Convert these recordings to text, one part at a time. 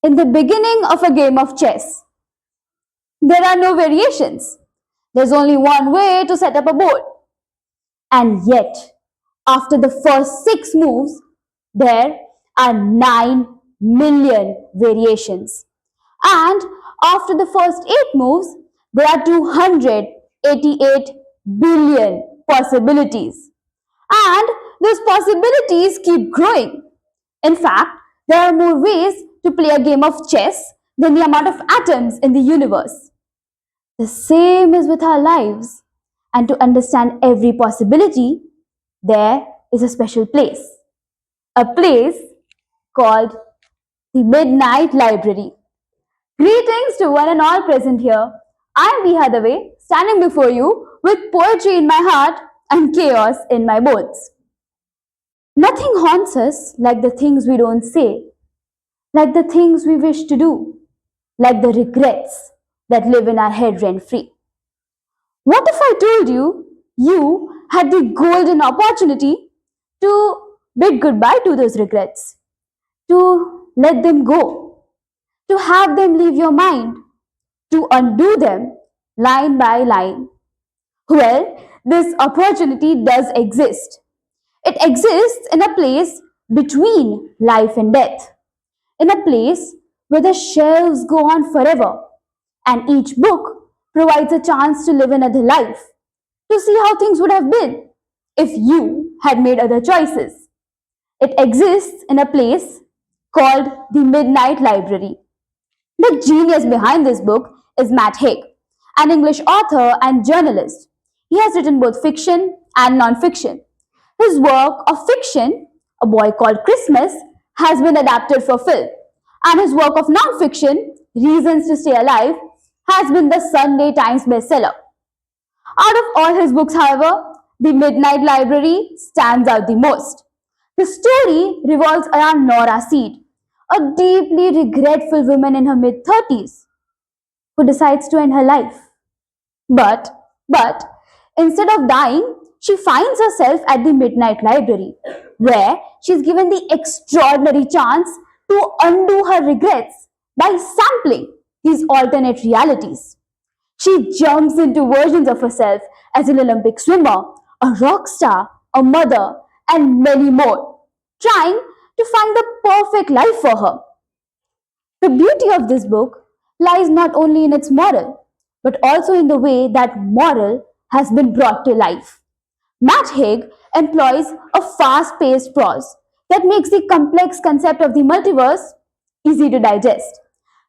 In the beginning of a game of chess, there are no variations. There's only one way to set up a board. And yet, after the first 6 moves, there are 9 million variations. And after the first 8 moves, there are 288 billion possibilities. And those possibilities keep growing. In fact, there are more ways to play a game of chess than the amount of atoms in the universe. The same is with our lives. And to understand every possibility, there is a special place. A place called the Midnight Library. Greetings to one and all present here. I'm Viha, standing before you with poetry in my heart and chaos in my bones. Nothing haunts us like the things we don't say, like the things we wish to do, like the regrets that live in our head rent free. What if I told you you had the golden opportunity to bid goodbye to those regrets, to let them go, to have them leave your mind, to undo them line by line? Well, this opportunity does exist. It exists in a place between life and death, in a place where the shelves go on forever and each book provides a chance to live another life, to see how things would have been if you had made other choices. It exists in a place called the Midnight Library. The genius behind this book is Matt Haig, an English author and journalist. He has written both fiction and non-fiction. His work of fiction, A Boy Called Christmas, has been adapted for film, and his work of non-fiction, Reasons to Stay Alive, has been the Sunday Times bestseller. Out of all his books, however, The Midnight Library stands out the most. The story revolves around Nora Seed, a deeply regretful woman in her mid 30s who decides to end her life. But instead of dying, she finds herself at the Midnight Library, where she is given the extraordinary chance to undo her regrets by sampling these alternate realities. She jumps into versions of herself as an Olympic swimmer, a rock star, a mother, and many more, trying to find the perfect life for her. The beauty of this book lies not only in its moral, but also in the way that moral has been brought to life. Matt Haig employs a fast paced prose that makes the complex concept of the multiverse easy to digest.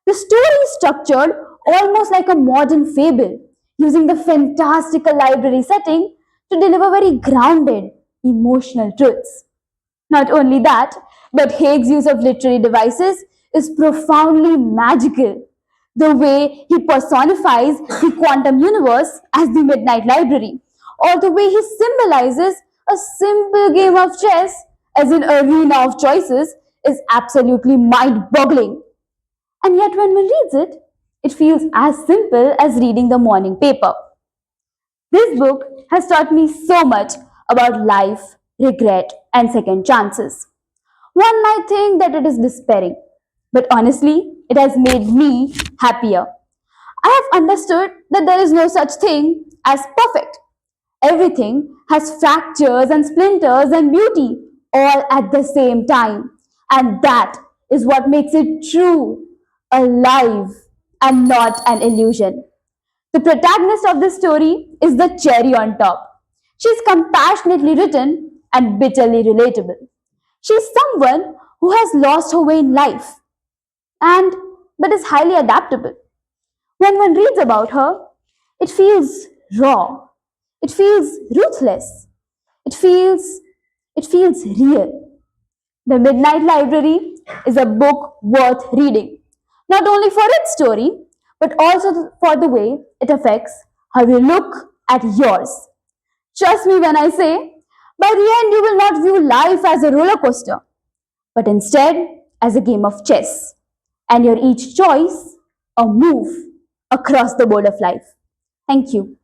The story is structured almost like a modern fable, using the fantastical library setting to deliver very grounded, emotional truths. Not only that, but Haig's use of literary devices is profoundly magical. The way he personifies the quantum universe as the Midnight Library, or the way he symbolizes a simple game of chess as an arena of choices, is absolutely mind boggling. And yet, when one reads it, it feels as simple as reading the morning paper. This book has taught me so much about life, regret, and second chances. One might think that it is despairing, but honestly, it has made me happier. I have understood that there is no such thing as perfect. Everything has fractures and splinters and beauty all at the same time. And that is what makes it true, alive, and not an illusion. The protagonist of this story is the cherry on top. She is compassionately written and bitterly relatable. She is someone who has lost her way in life and but is highly adaptable. When one reads about her, it feels raw. It feels ruthless. It feels it feels real. The Midnight Library is a book worth reading, not only for its story, but also for the way it affects how you look at yours. Trust me when I say, by the end, you will not view life as a roller coaster, but instead as a game of chess, and your each choice a move across the board of life. Thank you.